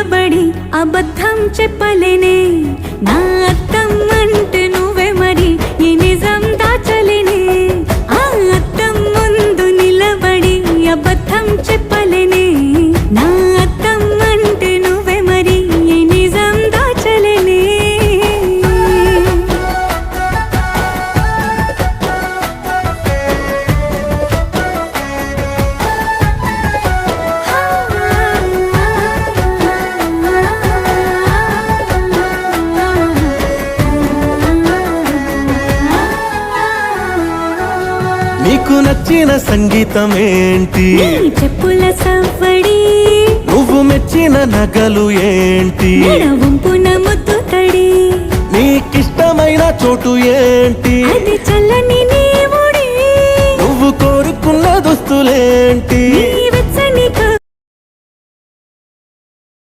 నిలబడి అబద్ధం చెప్పలేనే నా అద్దం అంటే నువ్వే మరి ఈ నిజం దాచలేనే ఆ అద్దం ముందు నిలబడి అబద్ధం చెప్పలేనే నా అద్దం అంటే నువ్వే మరి ఈ నిజం దాచలేనే నీకు నచ్చిన సంగీతం ఏంటి నీ చెప్పుల సవ్వడి నువ్వు మెచ్చిన నగలు ఏంటి వంపున ముద్దు తడి నీకిష్టమైన చోటు ఏంటి అది